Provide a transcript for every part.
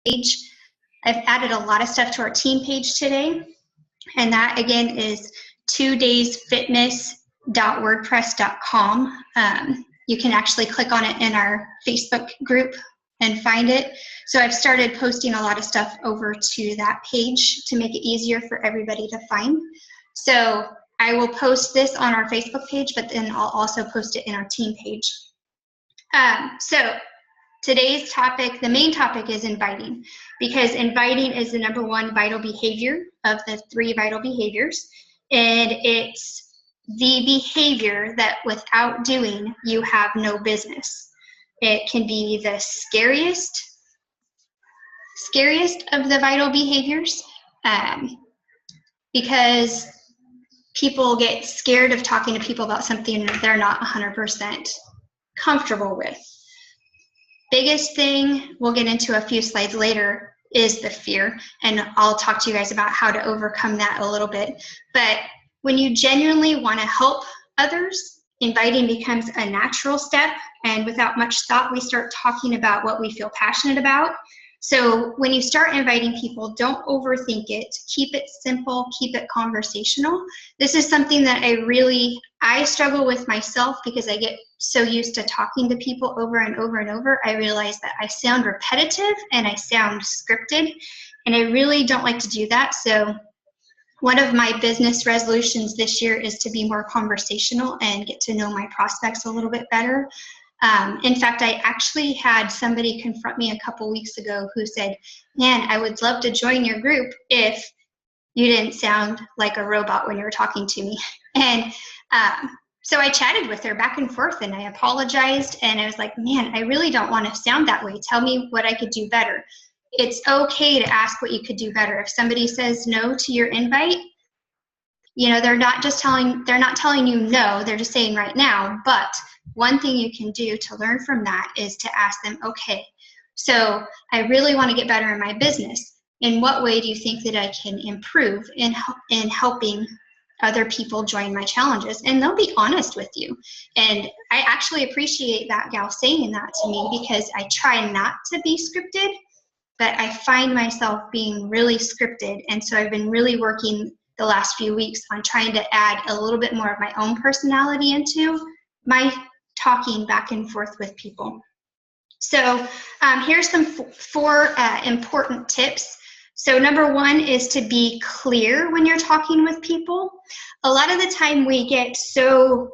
page. I've added a lot of stuff to our team page today, and that again is 2daysfitness.wordpress.com. You can actually click on it in our Facebook group and find it. So I've started posting a lot of stuff over to that page to make it easier for everybody to find. So I will post this on our Facebook page, but then I'll also post it in our team page. So today's topic, the main topic, is inviting, because inviting is the number one vital behavior of the 3 vital behaviors, and it's the behavior that without doing, you have no business. It can be the scariest of the vital behaviors, because people get scared of talking to people about something that they're not 100% comfortable with. Biggest thing, we'll get into a few slides later, is the fear, and I'll talk to you guys about how to overcome that a little bit. But when you genuinely want to help others, inviting becomes a natural step, and without much thought, we start talking about what we feel passionate about. So when you start inviting people, don't overthink it. Keep it simple, keep it conversational. This is something that I struggle with myself, because I get so used to talking to people over and over and over. I realize that I sound repetitive and I sound scripted, and I really don't like to do that. So one of my business resolutions this year is to be more conversational and get to know my prospects a little bit better. In fact, I actually had somebody confront me a couple weeks ago who said, "Man, I would love to join your group if you didn't sound like a robot when you were talking to me." And so I chatted with her back and forth, and I apologized, and I was like, "Man, I really don't want to sound that way. Tell me what I could do better." It's okay to ask what you could do better. If somebody says no to your invite, they're not telling you no, they're just saying right now. But one thing you can do to learn from that is to ask them, "Okay, so I really want to get better in my business. In what way do you think that I can improve in helping other people join my challenges?" And they'll be honest with you. And I actually appreciate that gal saying that to me, because I try not to be scripted, but I find myself being really scripted. And so I've been really working the last few weeks on trying to add a little bit more of my own personality into my talking back and forth with people. So here's some 4 important tips. So number 1 is to be clear when you're talking with people. A lot of the time we get so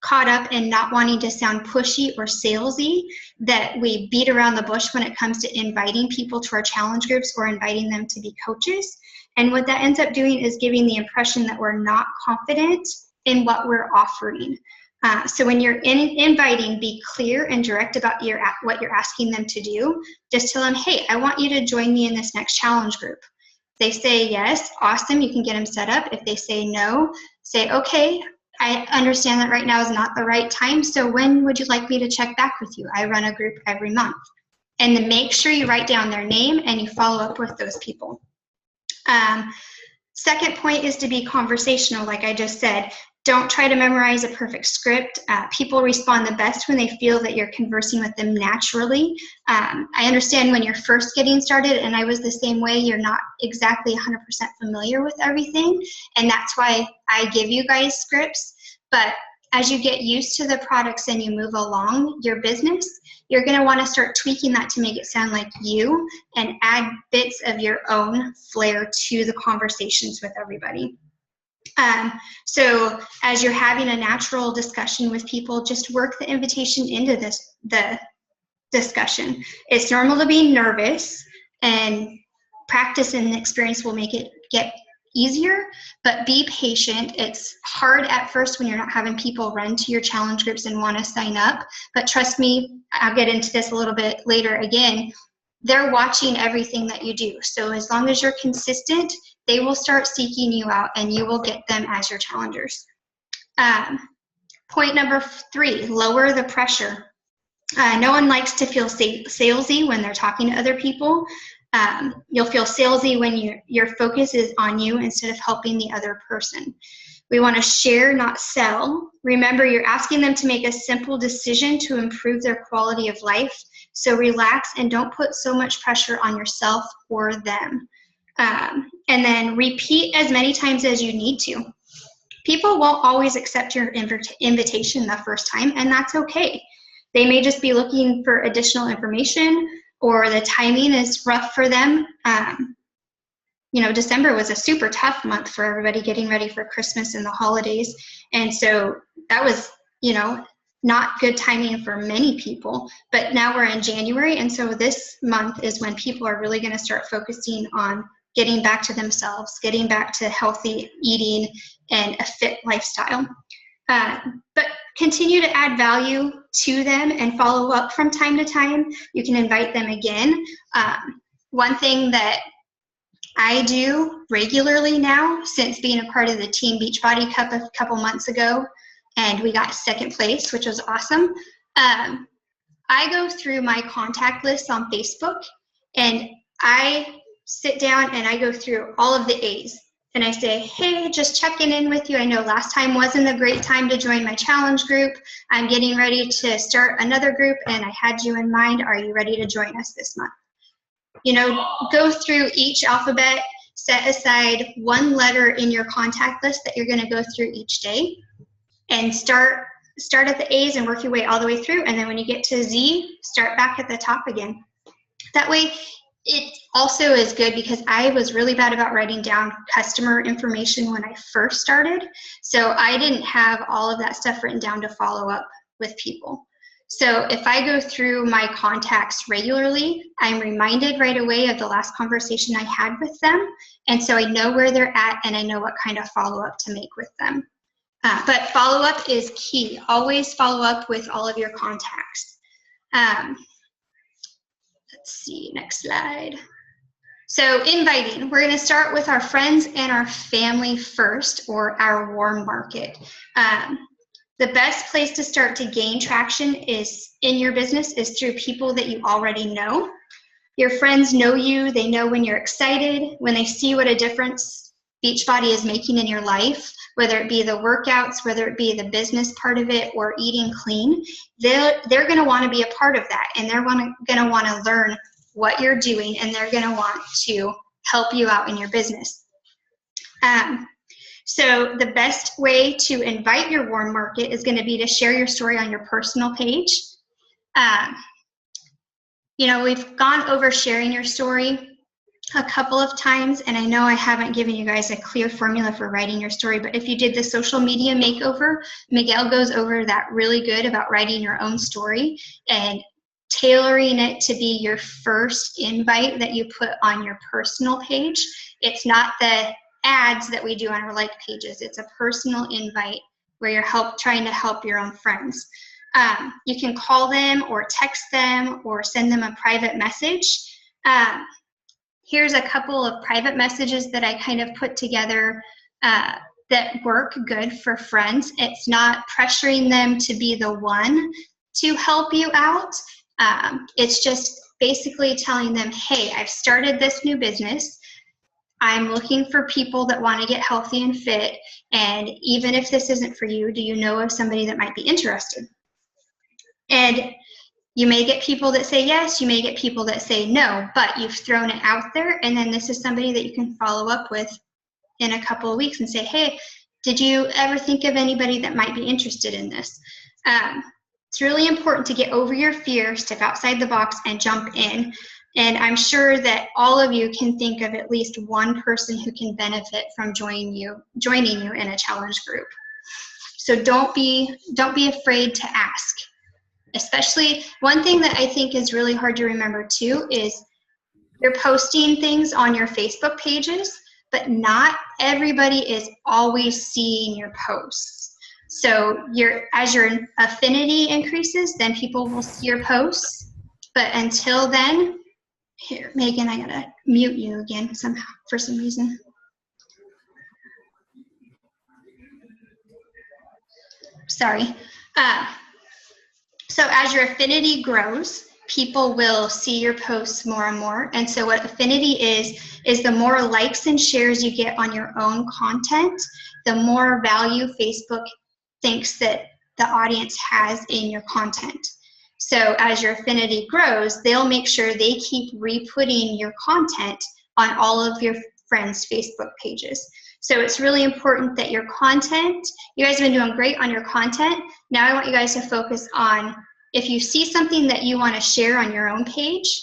caught up in not wanting to sound pushy or salesy that we beat around the bush when it comes to inviting people to our challenge groups or inviting them to be coaches. And what that ends up doing is giving the impression that we're not confident in what we're offering. So when you're inviting, be clear and direct about what you're asking them to do. Just tell them, "Hey, I want you to join me in this next challenge group." If they say yes, awesome, you can get them set up. If they say no, say, "Okay, I understand that right now is not the right time, so when would you like me to check back with you? I run a group every month." And then make sure you write down their name and you follow up with those people. Second point is to be conversational, like I just said. Don't try to memorize a perfect script. People respond the best when they feel that you're conversing with them naturally. I understand when you're first getting started, and I was the same way, you're not exactly 100% familiar with everything, and that's why I give you guys scripts. But as you get used to the products and you move along your business, you're going to want to start tweaking that to make it sound like you and add bits of your own flair to the conversations with everybody. So as you're having a natural discussion with people, just work the invitation into the discussion. It's normal to be nervous, and practice and experience will make it get easier, but be patient. It's hard at first when you're not having people run to your challenge groups and want to sign up, but trust me, I'll get into this a little bit later again, they're watching everything that you do. So as long as you're consistent, they will start seeking you out and you will get them as your challengers. Point number 3, lower the pressure. No one likes to feel salesy when they're talking to other people. You'll feel salesy when your focus is on you instead of helping the other person. We want to share, not sell. Remember, you're asking them to make a simple decision to improve their quality of life. So relax and don't put so much pressure on yourself or them. And then repeat as many times as you need to. People won't always accept your invitation the first time, and that's okay. They may just be looking for additional information, or the timing is rough for them. December was a super tough month for everybody getting ready for Christmas and the holidays. And so that was, not good timing for many people. But now we're in January, and so this month is when people are really going to start focusing on getting back to themselves, getting back to healthy eating and a fit lifestyle. But continue to add value to them and follow up from time to time. You can invite them again. One thing that I do regularly now, since being a part of the Team Beachbody Cup a couple months ago, and we got second place, which was awesome. I go through my contact list on Facebook, and I sit down and I go through all of the A's. And I say, hey, just checking in with you. I know last time wasn't a great time to join my challenge group. I'm getting ready to start another group, and I had you in mind. Are you ready to join us this month? Go through each alphabet, set aside one letter in your contact list that you're going to go through each day, and start at the A's and work your way all the way through. And then when you get to Z, start back at the top again. That way, it also is good because I was really bad about writing down customer information when I first started. So I didn't have all of that stuff written down to follow up with people. So if I go through my contacts regularly, I'm reminded right away of the last conversation I had with them. And so I know where they're at, and I know what kind of follow-up to make with them. But follow-up is key. Always follow up with all of your contacts. Let's see, next slide. So inviting, we're going to start with our friends and our family first, or our warm market. The best place to start to gain traction is in your business is through people that you already know. Your friends know you. They know when you're excited, when they see what a difference Beachbody is making in your life, whether it be the workouts, whether it be the business part of it, or eating clean. They're going to want to be a part of that, and they're going to want to learn what you're doing, and they're going to want to help you out in your business. So the best way to invite your warm market is going to be to share your story on your personal page. We've gone over sharing your story a couple of times, and I know I haven't given you guys a clear formula for writing your story, but if you did the social media makeover, Miguel goes over that really good about writing your own story and tailoring it to be your first invite that you put on your personal page. It's not the ads that we do on our like pages. It's a personal invite where you're trying to help your own friends. You can call them or text them or send them a private message. Here's a couple of private messages that I kind of put together that work good for friends. It's not pressuring them to be the one to help you out. It's just basically telling them, hey, I've started this new business. I'm looking for people that want to get healthy and fit. And even if this isn't for you, do you know of somebody that might be interested? And you may get people that say yes, you may get people that say no, but you've thrown it out there, and then this is somebody that you can follow up with in a couple of weeks and say, hey, did you ever think of anybody that might be interested in this? It's really important to get over your fear, step outside the box, and jump in. And I'm sure that all of you can think of at least one person who can benefit from joining you in a challenge group. So don't be afraid to ask. Especially, one thing that I think is really hard to remember too is you're posting things on your Facebook pages, but not everybody is always seeing your posts. So as your affinity increases, then people will see your posts. But until then, here, Megan, I gotta mute you again somehow for some reason. Sorry. So as your affinity grows, people will see your posts more and more. And so what affinity is the more likes and shares you get on your own content, the more value Facebook thinks that the audience has in your content. So as your affinity grows, they'll make sure they keep re-putting your content on all of your friends' Facebook pages. So it's really important that your content, you guys have been doing great on your content. Now I want you guys to focus on, if you see something that you want to share on your own page,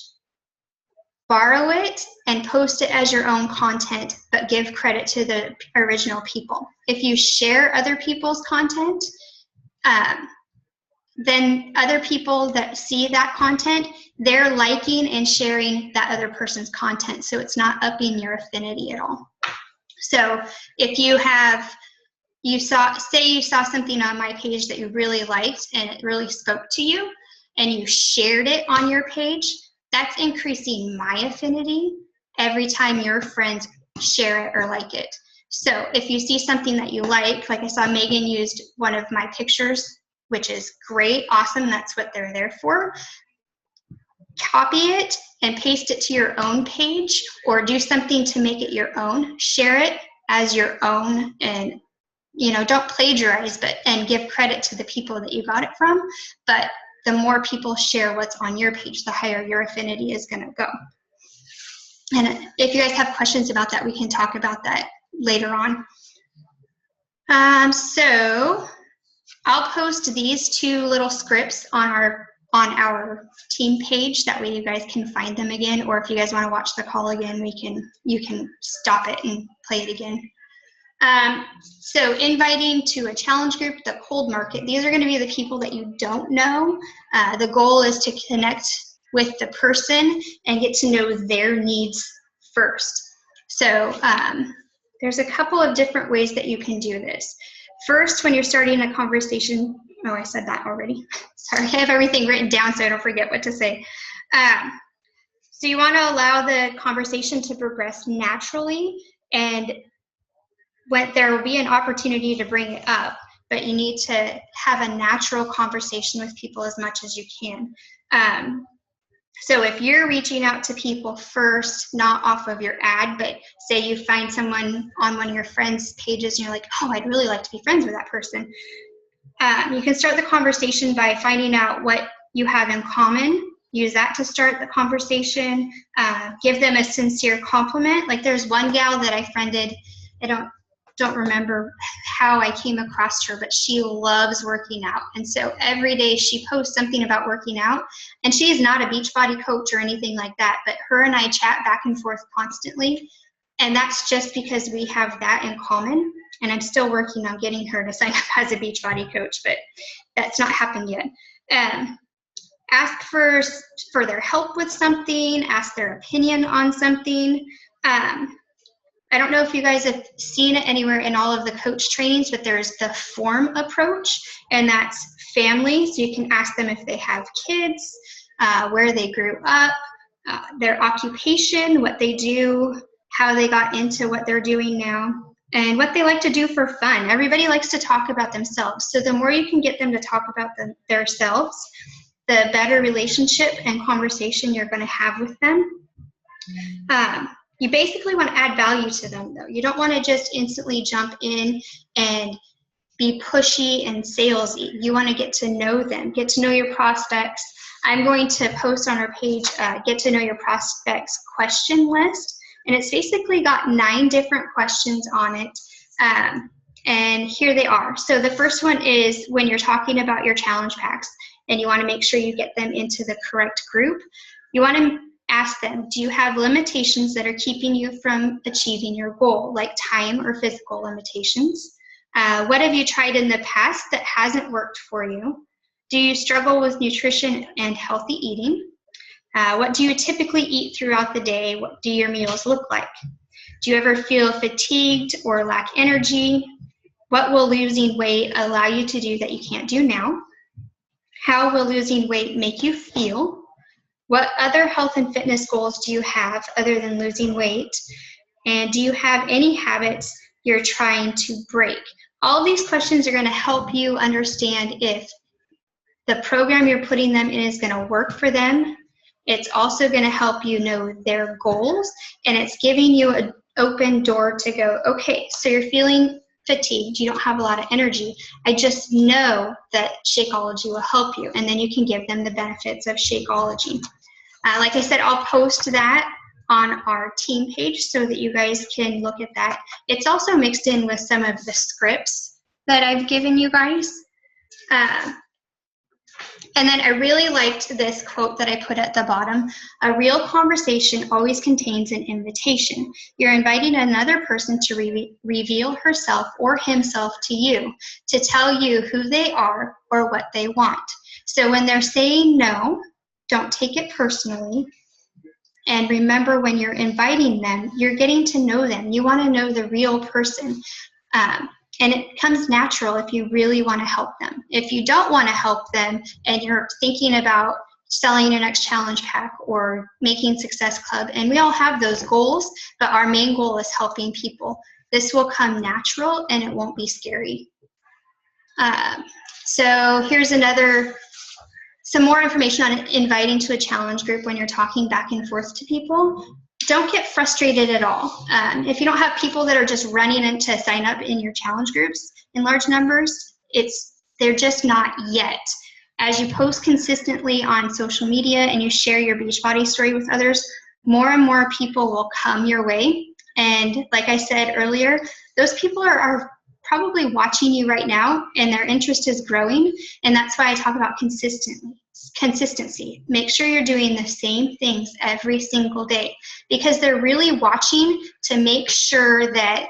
borrow it and post it as your own content, but give credit to the original people. If you share other people's content, then other people that see that content, they're liking and sharing that other person's content. So it's not upping your affinity at all. So if you saw something on my page that you really liked and it really spoke to you, and you shared it on your page, that's increasing my affinity every time your friends share it or like it. So if you see something that you like I saw Megan used one of my pictures, which is great, awesome, that's what they're there for. Copy it and paste it to your own page, or do something to make it your own. Share it as your own, and don't plagiarize, and give credit to the people that you got it from. But the more people share what's on your page, the higher your affinity is going to go. And if you guys have questions about that, we can talk about that later on. So I'll post these two little scripts on our team page. That way you guys can find them again, or if you guys want to watch the call again, you can stop it and play it again. So inviting to a challenge group, the cold market, these are going to be the people that you don't know. The goal is to connect with the person and get to know their needs first. So there's a couple of different ways that you can do this. First, when you're starting a conversation, oh, I said that already. Sorry, I have everything written down so I don't forget what to say. So you want to allow the conversation to progress naturally, and when there will be an opportunity to bring it up, but you need to have a natural conversation with people as much as you can. So if you're reaching out to people first, not off of your ad, but say you find someone on one of your friends' pages and you're like, oh, I'd really like to be friends with that person. You can start the conversation by finding out what you have in common. Use that to start the conversation. Give them a sincere compliment. Like there's one gal that I friended, I don't remember how I came across her, but she loves working out. And so every day she posts something about working out, and she is not a Beachbody coach or anything like that, but her and I chat back and forth constantly. And that's just because we have that in common. And I'm still working on getting her to sign up as a Beachbody coach, but that's not happened yet. Ask for their help with something, ask their opinion on something. I don't know if you guys have seen it anywhere in all of the coach trainings, but there's the form approach, and that's family. So you can ask them if they have kids, where they grew up, their occupation, what they do, how they got into what they're doing now, and what they like to do for fun. Everybody likes to talk about themselves. So the more you can get them to talk about themselves, the better relationship and conversation you're going to have with them. You basically want to add value to them, though. You don't want to just instantly jump in and be pushy and salesy. You want to get to know them, get to know your prospects. I'm going to post on our page, get to know your prospects question list. And it's basically got 9 different questions on it. And here they are. So the first one is when you're talking about your challenge packs and you want to make sure you get them into the correct group, you want to ask them, do you have limitations that are keeping you from achieving your goal, like time or physical limitations? What have you tried in the past that hasn't worked for you? Do you struggle with nutrition and healthy eating? What do you typically eat throughout the day? What do your meals look like? Do you ever feel fatigued or lack energy? What will losing weight allow you to do that you can't do now? How will losing weight make you feel? What other health and fitness goals do you have other than losing weight? And do you have any habits you're trying to break? All of these questions are going to help you understand if the program you're putting them in is going to work for them It's also going to help you know their goals, and it's giving you an open door to go, okay, so you're feeling fatigued, you don't have a lot of energy. I just know that Shakeology will help you, and then you can give them the benefits of Shakeology. Like I said, I'll post that on our team page so that you guys can look at that. It's also mixed in with some of the scripts that I've given you guys. And then I really liked this quote that I put at the bottom. A real conversation always contains an invitation. You're inviting another person to reveal herself or himself to you, to tell you who they are or what they want. So when they're saying no, don't take it personally. And remember, when you're inviting them, you're getting to know them. You want to know the real person. And it comes natural if you really want to help them. If you don't want to help them and you're thinking about selling your next challenge pack or making Success Club, and we all have those goals, but our main goal is helping people, this will come natural and it won't be scary. So here's some more information on inviting to a challenge group when you're talking back and forth to people. Don't get frustrated at all. If you don't have people that are just running in to sign up in your challenge groups in large numbers, they're just not yet. As you post consistently on social media and you share your Beachbody story with others, more and more people will come your way. And like I said earlier, those people are probably watching you right now and their interest is growing. And that's why I talk about consistency. Make sure you're doing the same things every single day, because they're really watching to make sure that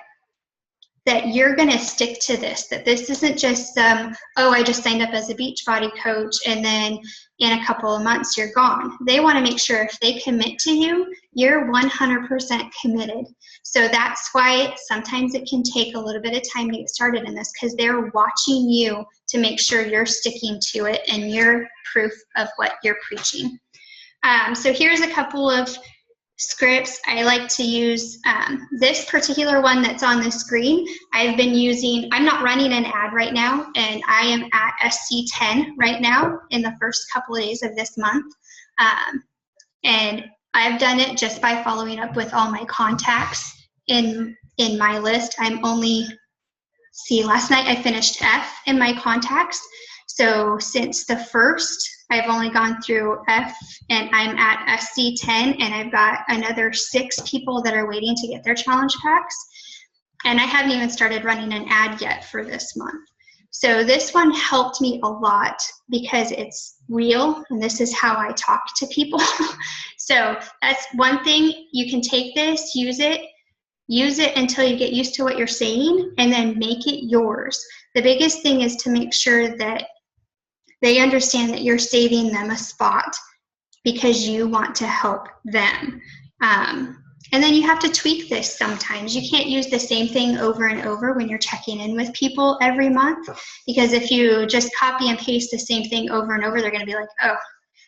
you're going to stick to this, that this isn't just oh, I just signed up as a Beachbody coach and then in a couple of months you're gone. They want to make sure if they commit to you, you're 100% committed. So that's why sometimes it can take a little bit of time to get started in this, because they're watching you to make sure you're sticking to it and you're proof of what you're preaching. So here's a couple of scripts. I like to use this particular one that's on the screen. I've been using, I'm not running an ad right now, and I am at SC10 right now in the first couple of days of this month. And I've done it just by following up with all my contacts in my list. Last night I finished F in my contacts. So since the 1st, I've only gone through F and I'm at SC10, and I've got another 6 people that are waiting to get their challenge packs. And I haven't even started running an ad yet for this month. So this one helped me a lot because it's real and this is how I talk to people. So that's one thing. You can take this, use it until you get used to what you're saying, and then make it yours. The biggest thing is to make sure that they understand that you're saving them a spot because you want to help them. And then you have to tweak this sometimes. You can't use the same thing over and over when you're checking in with people every month, because if you just copy and paste the same thing over and over, they're going to be like, oh,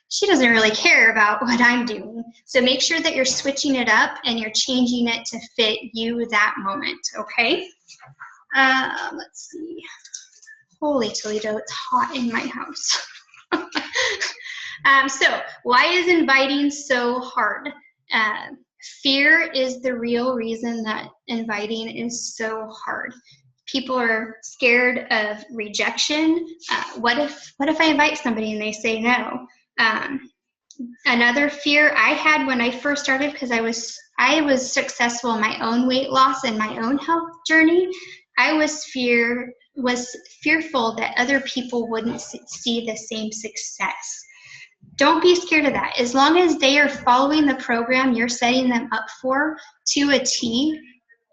she doesn't really care about what I'm doing. So make sure that you're switching it up and you're changing it to fit you that moment, okay? Let's see. Holy Toledo, it's hot in my house. So why is inviting so hard? Fear is the real reason that inviting is so hard. People are scared of rejection. What if I invite somebody and they say no? Another fear I had when I first started, because I was successful in my own weight loss and my own health journey, I was fearful that other people wouldn't see the same success. Don't be scared of that. As long as they are following the program you're setting them up for to a T,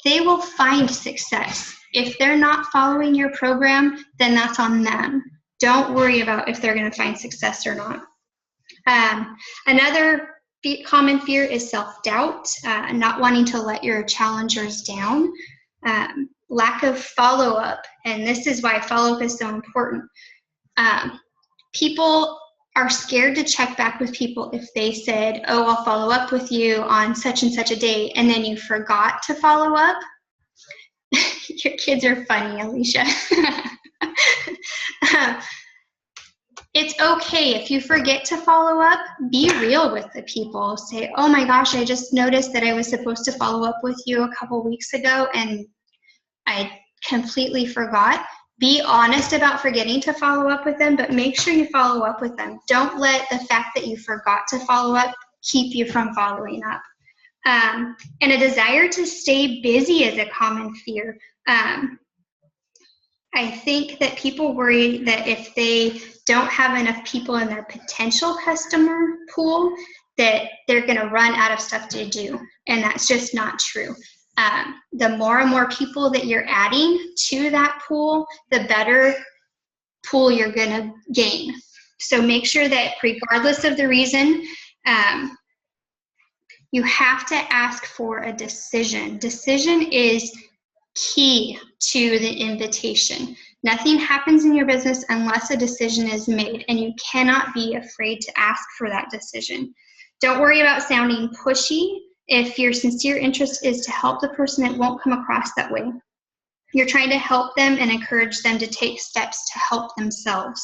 they will find success. If they're not following your program, then that's on them. Don't worry about if they're going to find success or not. Another common fear is self-doubt, not wanting to let your challengers down. Lack of follow-up, and this is why follow-up is so important. People are scared to check back with people if they said, oh, I'll follow up with you on such and such a date, and then you forgot to follow up. Your kids are funny, Alicia. It's okay if you forget to follow up. Be real with the people. Say, oh my gosh, I just noticed that I was supposed to follow up with you a couple weeks ago and I completely forgot. Be honest about forgetting to follow up with them, but make sure you follow up with them. Don't let the fact that you forgot to follow up keep you from following up. And a desire to stay busy is a common fear. I think that people worry that if they don't have enough people in their potential customer pool, that they're going to run out of stuff to do. And that's just not true. The more and more people that you're adding to that pool, the better pool you're going to gain. So make sure that regardless of the reason, you have to ask for a decision. Decision is key to the invitation. Nothing happens in your business unless a decision is made, and you cannot be afraid to ask for that decision. Don't worry about sounding pushy. If your sincere interest is to help the person, it won't come across that way. You're trying to help them and encourage them to take steps to help themselves.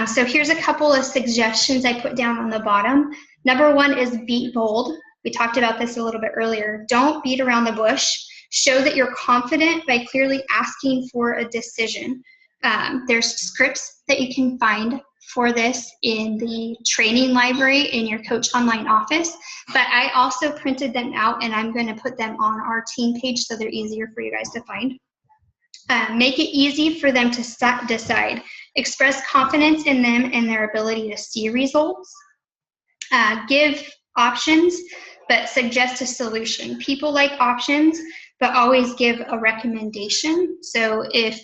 So here's a couple of suggestions I put down on the bottom. Number one is be bold. We talked about this a little bit earlier. Don't beat around the bush. Show that you're confident by clearly asking for a decision. There's scripts that you can find for this in the training library in your Coach Online office, but I also printed them out and I'm going to put them on our team page so they're easier for you guys to find. Make it easy for them to decide. Express confidence in them and their ability to see results. Give options, but suggest a solution. People like options, but always give a recommendation. So if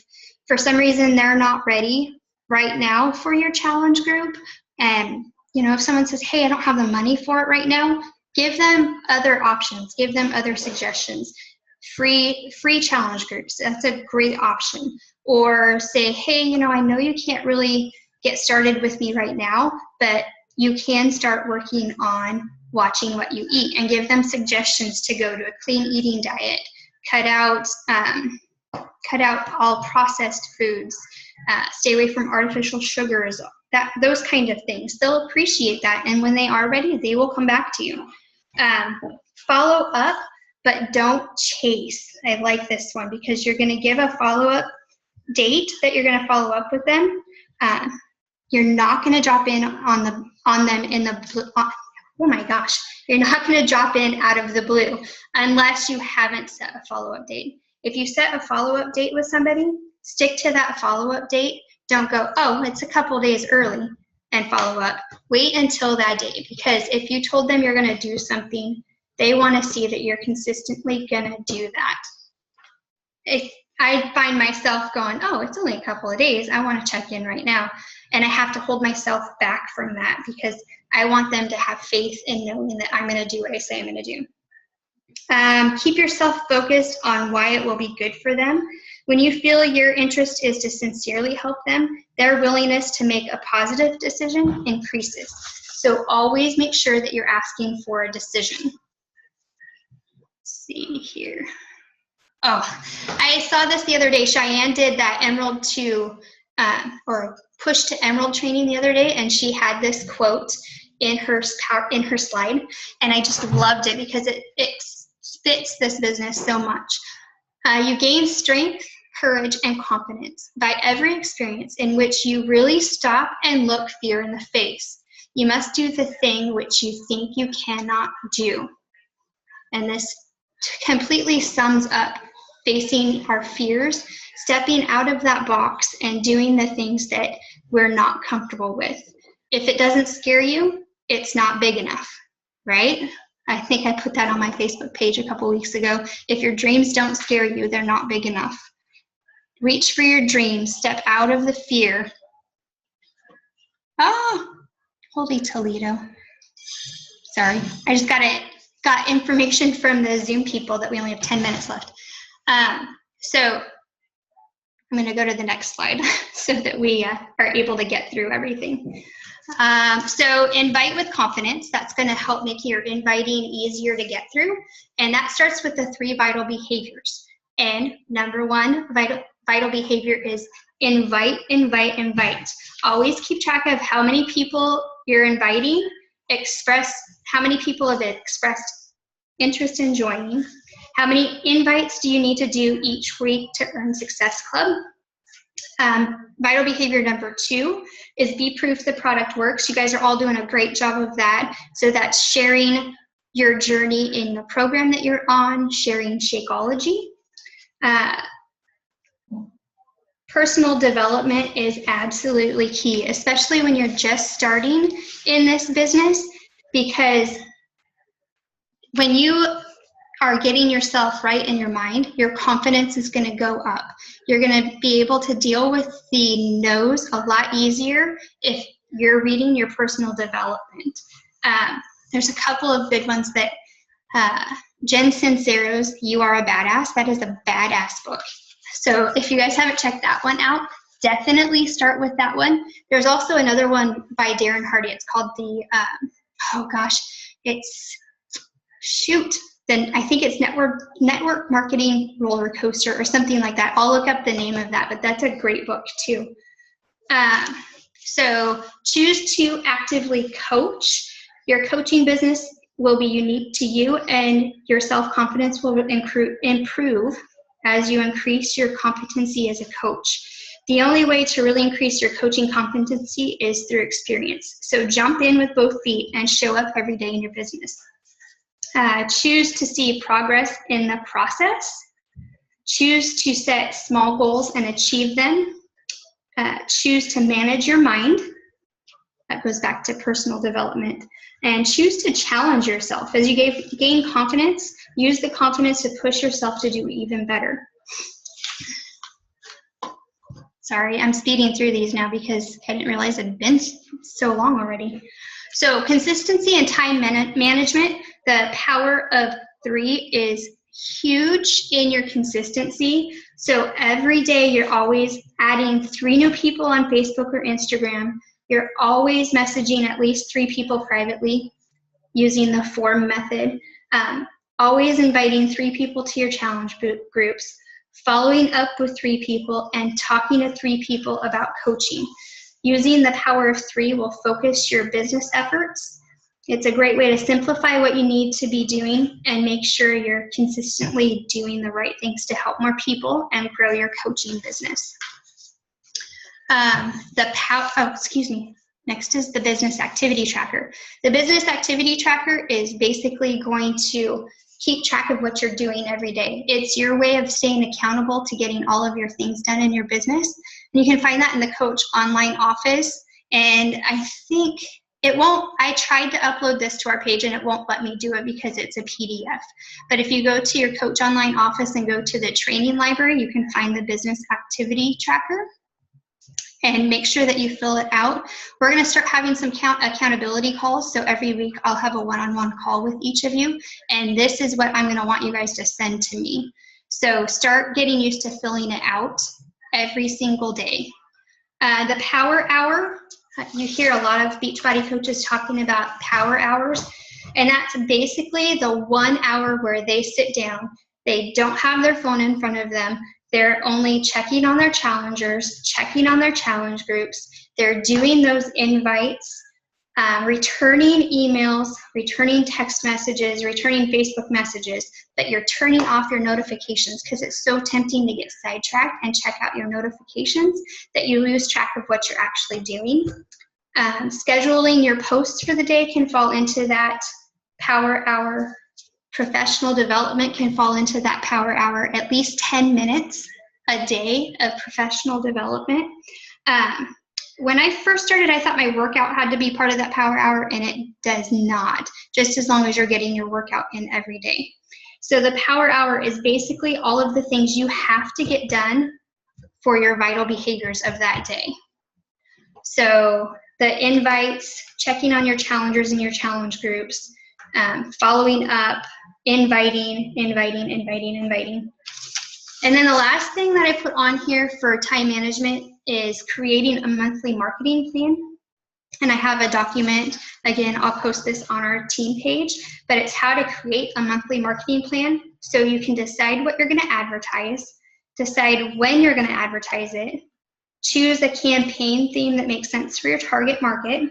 for some reason they're not ready right now for your challenge group, and if someone says, hey, I don't have the money for it right now, give them other options, give them other suggestions. Free challenge groups, that's a great option. Or say, hey, I know you can't really get started with me right now, but you can start working on watching what you eat, and give them suggestions to go to a clean eating diet, cut out all processed foods, stay away from artificial sugars, those kind of things. They'll appreciate that, and when they are ready, they will come back to you. Follow up, but don't chase. I like this one because you're going to give a follow-up date that you're going to follow up with them. You're not going to drop in on them in the oh my gosh, you're not going to drop in out of the blue unless you haven't set a follow-up date. If you set a follow-up date with somebody, stick to that follow-up date. Don't go, oh, it's a couple days early and follow up. Wait until that date, because if you told them you're going to do something, they want to see that you're consistently going to do that. I find myself going, oh, it's only a couple of days. I want to check in right now. And I have to hold myself back from that because I want them to have faith in knowing that I'm going to do what I say I'm going to do. Keep yourself focused on why it will be good for them. When you feel your interest is to sincerely help them, their willingness to make a positive decision increases. So always make sure that you're asking for a decision. Let's see here. Oh, I saw this the other day. Cheyenne did that Emerald to, or Push to Emerald training the other day, and she had this quote in her slide, and I just loved it because it fits this business so much. You gain strength, courage, and confidence by every experience in which you really stop and look fear in the face. You must do the thing which you think you cannot do. And this completely sums up facing our fears, stepping out of that box and doing the things that we're not comfortable with. If it doesn't scare you, it's not big enough, right? I think I put that on my Facebook page a couple weeks ago. If your dreams don't scare you, they're not big enough. Reach for your dreams, step out of the fear. Oh, holy Toledo. Sorry, I just got information from the Zoom people that we only have 10 minutes left. So I'm going to go to the next slide so that we are able to get through everything. So invite with confidence. That's going to help make your inviting easier to get through. And that starts with the 3 vital behaviors. And number 1 vital behavior is invite, invite, invite. Always keep track of how many people you're inviting, express how many people have expressed interest in joining, how many invites do you need to do each week to earn Success Club. Vital behavior number 2 is be proof the product works. You guys are all doing a great job of that. So that's sharing your journey in the program that you're on, sharing Shakeology. Personal development is absolutely key, especially when you're just starting in this business, because when you are getting yourself right in your mind, your confidence is going to go up. You're going to be able to deal with the no's a lot easier if you're reading your personal development. There's a couple of good ones that Jen Sincero's You Are a Badass, that is a badass book. So if you guys haven't checked that one out, definitely start with that one. There's also another one by Darren Hardy. It's called the, then I think it's Network Marketing Roller Coaster or something like that. I'll look up the name of that, but that's a great book too. So choose to actively coach. Your coaching business will be unique to you, and your self-confidence will improve as you increase your competency as a coach. The only way to really increase your coaching competency is through experience. So jump in with both feet and show up every day in your business. Choose to see progress in the process. Choose to set small goals and achieve them. Choose to manage your mind. That goes back to personal development. And choose to challenge yourself. As you gain confidence, use the confidence to push yourself to do even better. Sorry, I'm speeding through these now because I didn't realize it had been so long already. So consistency and time management, the power of 3 is huge in your consistency. So every day you're always adding 3 new people on Facebook or Instagram. You're always messaging at least 3 people privately using the form method. Always inviting 3 people to your challenge groups, following up with 3 people, and talking to 3 people about coaching. Using the power of 3 will focus your business efforts. It's a great way to simplify what you need to be doing and make sure you're consistently doing the right things to help more people and grow your coaching business. Next is the business activity tracker. The business activity tracker is basically going to keep track of what you're doing every day. It's your way of staying accountable to getting all of your things done in your business. And you can find that in the Coach Online Office. And I think it won't, I tried to upload this to our page and it won't let me do it because it's a PDF. But if you go to your Coach Online Office and go to the training library, you can find the business activity tracker. And make sure that you fill it out. We're going to start having some accountability calls. So every week I'll have a one-on-one call with each of you. And this is what I'm going to want you guys to send to me. So start getting used to filling it out every single day. The power hour, you hear a lot of Beachbody coaches talking about power hours. And that's basically the 1 hour where they sit down. They don't have their phone in front of them. They're only checking on their challengers, checking on their challenge groups. They're doing those invites, returning emails, returning text messages, returning Facebook messages, but you're turning off your notifications because it's so tempting to get sidetracked and check out your notifications that you lose track of what you're actually doing. Scheduling your posts for the day can fall into that power hour. Professional development can fall into that power hour, at least 10 minutes a day of professional development. When I first started, I thought my workout had to be part of that power hour, and it does not, just as long as you're getting your workout in every day. So the power hour is basically all of the things you have to get done for your vital behaviors of that day. So the invites, checking on your challengers and your challenge groups, following up, inviting. And then the last thing that I put on here for time management is creating a monthly marketing plan. And I have a document, again, I'll post this on our team page, but it's how to create a monthly marketing plan so you can decide what you're going to advertise, decide when you're going to advertise it, choose a campaign theme that makes sense for your target market,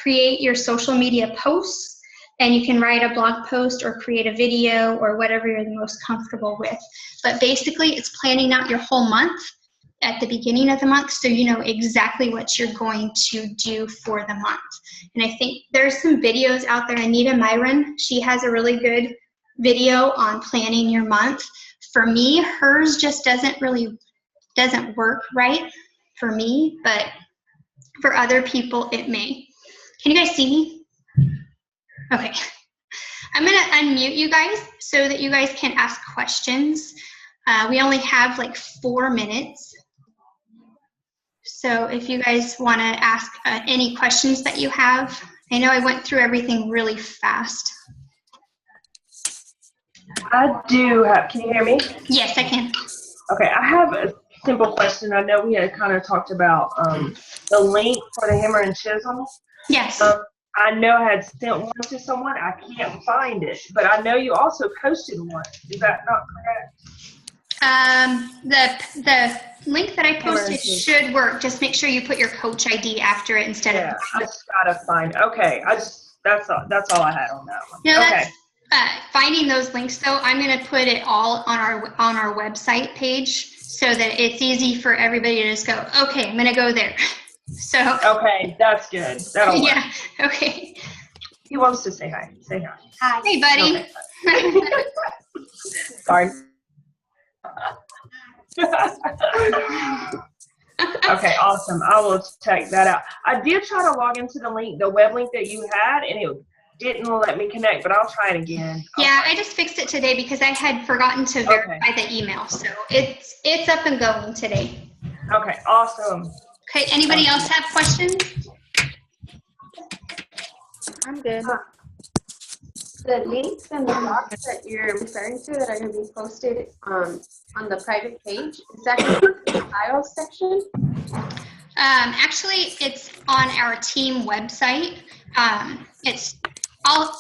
create your social media posts, and you can write a blog post or create a video or whatever you're the most comfortable with. But basically, it's planning out your whole month at the beginning of the month so you know exactly what you're going to do for the month. And I think there's some videos out there. Anita Myron, she has a really good video on planning your month. For me, hers just doesn't work right for me, but for other people it may. Can you guys see me? Okay. I'm going to unmute you guys so that you guys can ask questions. We only have like 4 minutes. So if you guys want to ask any questions that you have, I know I went through everything really fast. I do have, can you hear me? Yes, I can. Okay, I have a simple question. I know we had kind of talked about the link for the hammer and chisel. Yes. I know I had sent one to someone. I can't find it, but I know you also posted one. Is that not correct? The link that I posted should work. Just make sure you put your coach ID after it instead of. I just gotta find. Okay, that's all I had on that one. No, okay. That's finding those links though. I'm gonna put it all on our website page so that it's easy for everybody to just go. Okay, I'm gonna go there. So. Okay, that's good. That'll work. Yeah. Okay. He wants to say hi. Say hi. Hi. Hey, buddy. Okay. Sorry. Okay, awesome. I will check that out. I did try to log into the web link that you had, and it didn't let me connect, but I'll try it again. Yeah, I just fixed it today because I had forgotten to verify the email. So it's up and going today. Okay, awesome. Okay, anybody else have questions? I'm good. The links and the docs that you're referring to that are going to be posted on the private page, is that going to be in the files section? Actually, it's on our team website. I'll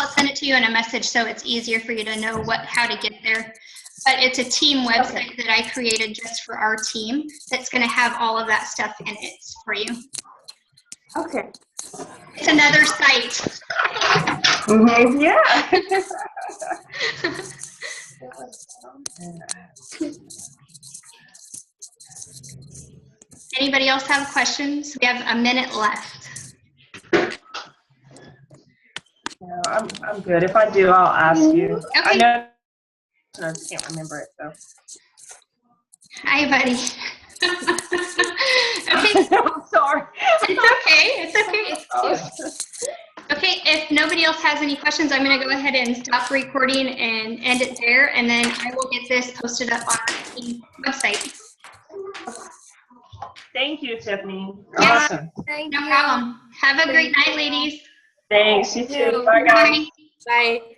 send it to you in a message so it's easier for you to know how to get there. But it's a team website that I created just for our team that's going to have all of that stuff in it for you. Okay. It's another site. Mm-hmm. Yeah. Anybody else have questions? We have a minute left. No, I'm good. If I do, I'll ask you. Okay. I know. I just can't remember it though. Hi, buddy. Okay. I'm sorry. It's okay. It's cute. Okay, if nobody else has any questions, I'm going to go ahead and stop recording and end it there, and then I will get this posted up on our team website. Thank you, Tiffany. Yeah. Awesome. No problem. Have a great night, ladies. Thanks. You too. Bye, guys. Bye. Bye.